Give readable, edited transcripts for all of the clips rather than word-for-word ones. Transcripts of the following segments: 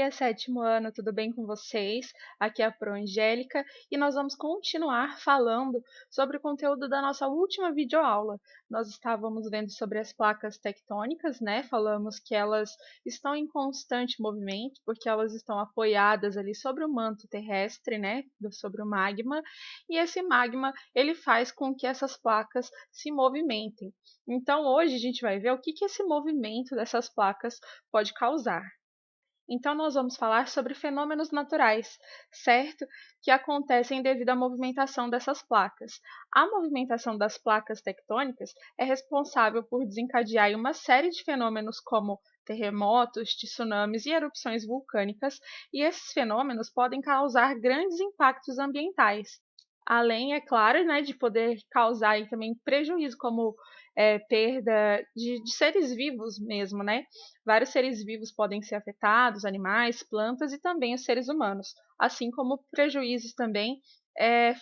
dia, sétimo ano, tudo bem com vocês? Aqui é a Pro Angélica e nós vamos continuar falando sobre o conteúdo da nossa última videoaula. Nós estávamos vendo sobre as placas tectônicas, né? Falamos que elas estão em constante movimento, porque elas estão apoiadas ali sobre o manto terrestre, né? Sobre o magma, e esse magma ele faz com que essas placas se movimentem. Então, hoje a gente vai ver o que esse movimento dessas placas pode causar. Então, nós vamos falar sobre fenômenos naturais, certo? Que acontecem devido à movimentação dessas placas. A movimentação das placas tectônicas é responsável por desencadear uma série de fenômenos como terremotos, tsunamis e erupções vulcânicas, e esses fenômenos podem causar grandes impactos ambientais. Além, é claro, né, de poder causar aí também prejuízo, como perda de seres vivos mesmo, né? Vários seres vivos podem ser afetados, animais, plantas e também os seres humanos, assim como prejuízos também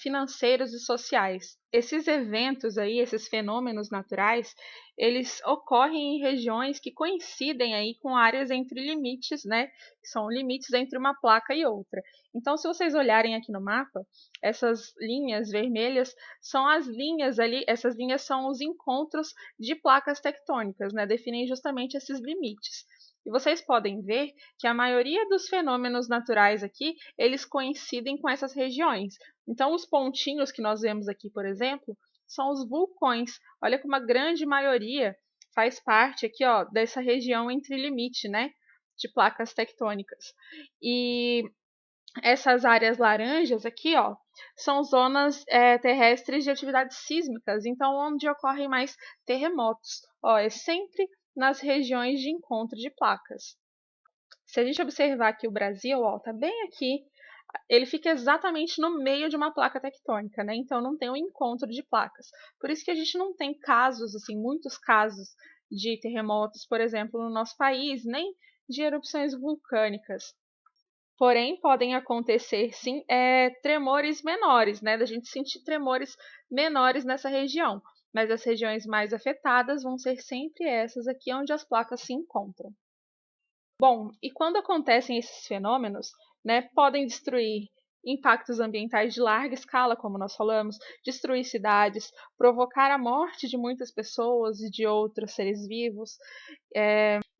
financeiros e sociais. Esses eventos aí, esses fenômenos naturais, eles ocorrem em regiões que coincidem aí com áreas entre limites, né? Que são limites entre uma placa e outra. Então, se vocês olharem aqui no mapa, essas linhas vermelhas são as linhas ali, essas linhas são os encontros de placas tectônicas, né? Definem justamente esses limites. E vocês podem ver que a maioria dos fenômenos naturais aqui, eles coincidem com essas regiões. Então, os pontinhos que nós vemos aqui, por exemplo, são os vulcões. Olha que uma grande maioria faz parte aqui, ó, dessa região entre limite, né, de placas tectônicas. E essas áreas laranjas aqui, ó, são zonas terrestres de atividades sísmicas, então onde ocorrem mais terremotos. Ó, é sempre nas regiões de encontro de placas. Se a gente observar aqui o Brasil, ó, tá bem aqui, ele fica exatamente no meio de uma placa tectônica, né? Então não tem um encontro de placas. Por isso que a gente não tem casos, assim, muitos casos de terremotos, por exemplo, no nosso país, nem de erupções vulcânicas. Porém, podem acontecer sim tremores menores, né? Da gente sentir tremores menores nessa região. Mas as regiões mais afetadas vão ser sempre essas aqui onde as placas se encontram. Bom, e quando acontecem esses fenômenos, né, podem destruir impactos ambientais de larga escala, como nós falamos, destruir cidades, provocar a morte de muitas pessoas e de outros seres vivos.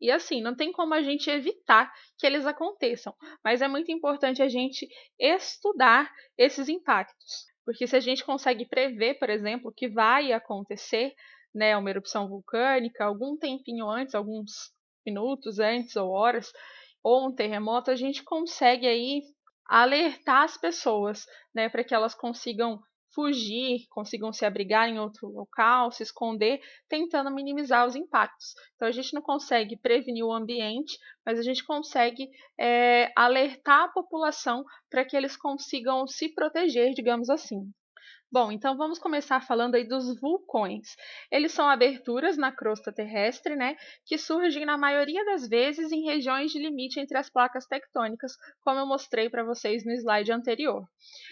E assim, não tem como a gente evitar que eles aconteçam, mas é muito importante a gente estudar esses impactos, porque se a gente consegue prever, por exemplo, que vai acontecer, né, uma erupção vulcânica algum tempinho antes, alguns minutos antes ou horas, ou um terremoto, a gente consegue aí alertar as pessoas, né, para que elas consigam fugir, consigam se abrigar em outro local, se esconder, tentando minimizar os impactos. Então, a gente não consegue prevenir o ambiente, mas a gente consegue alertar a população para que eles consigam se proteger, digamos assim. Bom, então vamos começar falando aí dos vulcões. Eles são aberturas na crosta terrestre, né, que surgem na maioria das vezes em regiões de limite entre as placas tectônicas, como eu mostrei para vocês no slide anterior.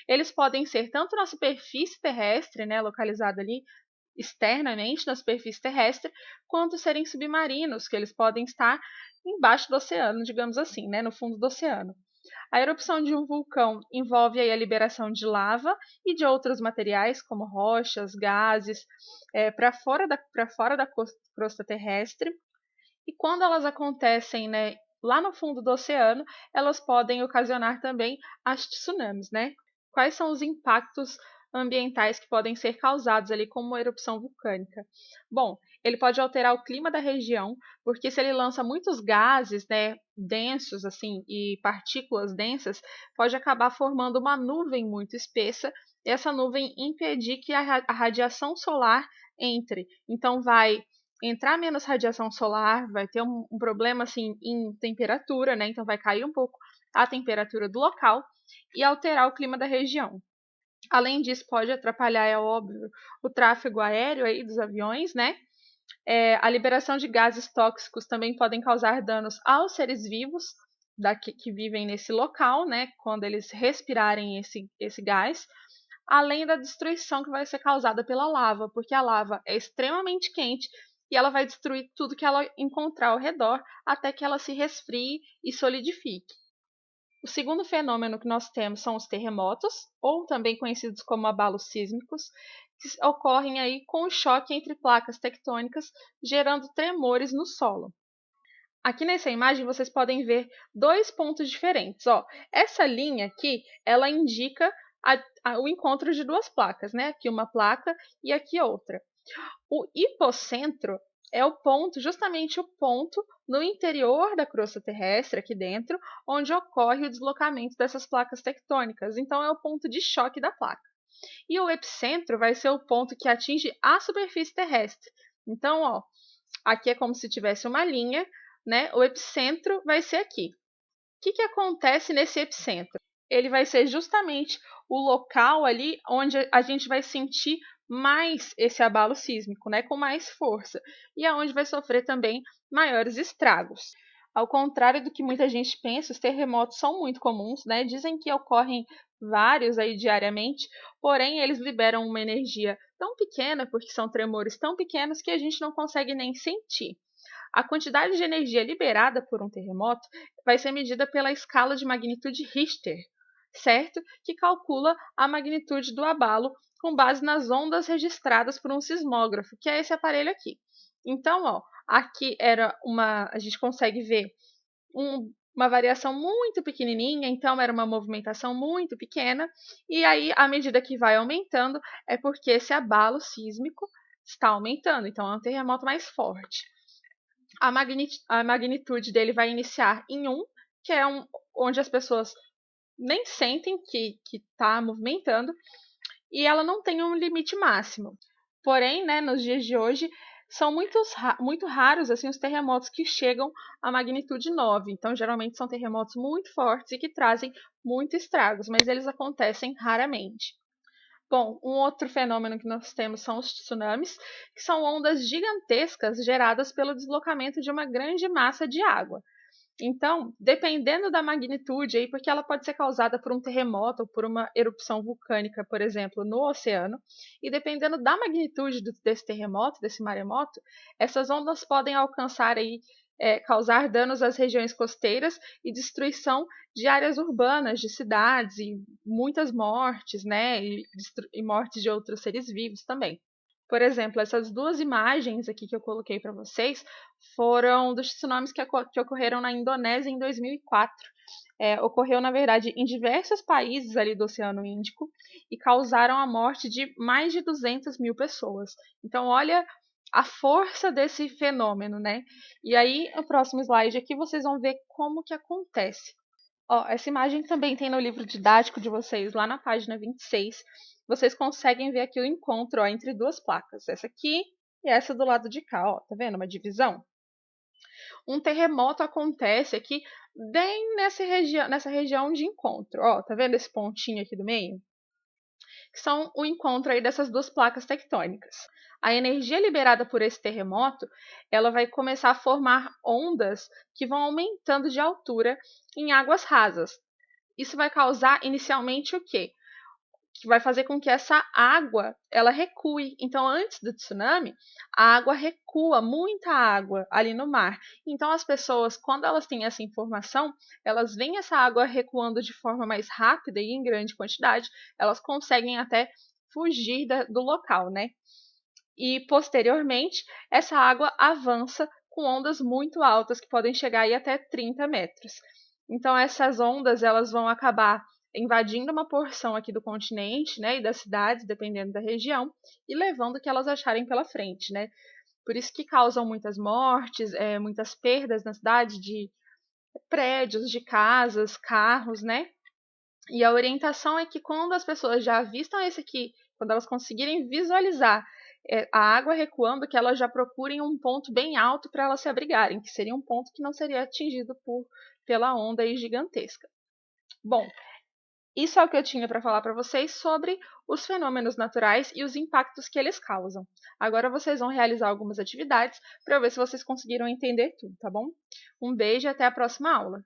Eles podem ser tanto na superfície terrestre, né, localizada ali externamente na superfície terrestre, quanto serem submarinos, que eles podem estar embaixo do oceano, digamos assim, né, no fundo do oceano. A erupção de um vulcão envolve aí a liberação de lava e de outros materiais, como rochas, gases, para fora da crosta terrestre. E quando elas acontecem, né, lá no fundo do oceano, elas podem ocasionar também as tsunamis, né? Quais são os impactos ambientais que podem ser causados ali como uma erupção vulcânica? Bom, ele pode alterar o clima da região, porque se ele lança muitos gases, né, densos assim e partículas densas, pode acabar formando uma nuvem muito espessa, e essa nuvem impedir que a radiação solar entre. Então vai entrar menos radiação solar, vai ter um problema assim em temperatura, né? Então vai cair um pouco a temperatura do local e alterar o clima da região. Além disso, pode atrapalhar, é óbvio, o tráfego aéreo aí dos aviões, né? A liberação de gases tóxicos também podem causar danos aos seres vivos que vivem nesse local, né? Quando eles respirarem esse gás, além da destruição que vai ser causada pela lava, porque a lava é extremamente quente e ela vai destruir tudo que ela encontrar ao redor até que ela se resfrie e solidifique. O segundo fenômeno que nós temos são os terremotos, ou também conhecidos como abalos sísmicos, que ocorrem aí com o choque entre placas tectônicas, gerando tremores no solo. Aqui nessa imagem vocês podem ver dois pontos diferentes. Ó, essa linha aqui, ela indica o encontro de duas placas, né? Aqui uma placa e aqui outra. O hipocentro é o ponto, justamente o ponto no interior da crosta terrestre, aqui dentro, onde ocorre o deslocamento dessas placas tectônicas. Então, é o ponto de choque da placa. E o epicentro vai ser o ponto que atinge a superfície terrestre. Então, ó, aqui é como se tivesse uma linha, né? O epicentro vai ser aqui. O que acontece nesse epicentro? Ele vai ser justamente o local ali onde a gente vai sentir mais esse abalo sísmico, né, com mais força, e aonde vai sofrer também maiores estragos. Ao contrário do que muita gente pensa, os terremotos são muito comuns, né? Dizem que ocorrem vários aí diariamente, porém eles liberam uma energia tão pequena, porque são tremores tão pequenos que a gente não consegue nem sentir. A quantidade de energia liberada por um terremoto vai ser medida pela escala de magnitude Richter, certo? Que calcula a magnitude do abalo com base nas ondas registradas por um sismógrafo, que é esse aparelho aqui. Então, ó, aqui a gente consegue ver uma variação muito pequenininha, então era uma movimentação muito pequena, e aí, à medida que vai aumentando, é porque esse abalo sísmico está aumentando, então é um terremoto mais forte. A magnitude dele vai iniciar em 1, que é onde as pessoas nem sentem que está movimentando, e ela não tem um limite máximo. Porém, né, nos dias de hoje, são muito raros assim, os terremotos que chegam à magnitude 9. Então, geralmente são terremotos muito fortes e que trazem muitos estragos, mas eles acontecem raramente. Bom, um outro fenômeno que nós temos são os tsunamis, que são ondas gigantescas geradas pelo deslocamento de uma grande massa de água. Então, dependendo da magnitude, aí, porque ela pode ser causada por um terremoto ou por uma erupção vulcânica, por exemplo, no oceano, e dependendo da magnitude desse terremoto, desse maremoto, essas ondas podem alcançar aí, causar danos às regiões costeiras e destruição de áreas urbanas, de cidades, e muitas mortes, né, e mortes de outros seres vivos também. Por exemplo, essas duas imagens aqui que eu coloquei para vocês foram dos tsunamis que ocorreram na Indonésia em 2004. Ocorreu, na verdade, em diversos países ali do Oceano Índico e causaram a morte de mais de 200 mil pessoas. Então, olha a força desse fenômeno, né? E aí, no próximo slide aqui, vocês vão ver como que acontece. Ó, essa imagem também tem no livro didático de vocês, lá na página 26. Vocês conseguem ver aqui o encontro, ó, entre duas placas, essa aqui e essa do lado de cá, ó, tá vendo? Uma divisão. Um terremoto acontece aqui bem nessa região de encontro, ó, tá vendo esse pontinho aqui do meio? Que são o encontro aí dessas duas placas tectônicas. A energia liberada por esse terremoto, ela vai começar a formar ondas que vão aumentando de altura em águas rasas. Isso vai causar inicialmente o quê? Que vai fazer com que essa água ela recue. Então, antes do tsunami, a água recua, muita água ali no mar. Então, as pessoas, quando elas têm essa informação, elas veem essa água recuando de forma mais rápida e em grande quantidade, elas conseguem até fugir do local, né? E, posteriormente, essa água avança com ondas muito altas, que podem chegar aí até 30 metros. Então, essas ondas elas vão acabar invadindo uma porção aqui do continente, né, e das cidades, dependendo da região, e levando o que elas acharem pela frente, né? Por isso que causam muitas mortes, muitas perdas na cidade de prédios, de casas, carros, né? E a orientação é que quando as pessoas já avistam esse aqui, quando elas conseguirem visualizar a água recuando, que elas já procurem um ponto bem alto para elas se abrigarem, que seria um ponto que não seria atingido pela onda aí gigantesca. Bom, isso é o que eu tinha para falar para vocês sobre os fenômenos naturais e os impactos que eles causam. Agora vocês vão realizar algumas atividades para ver se vocês conseguiram entender tudo, tá bom? Um beijo e até a próxima aula!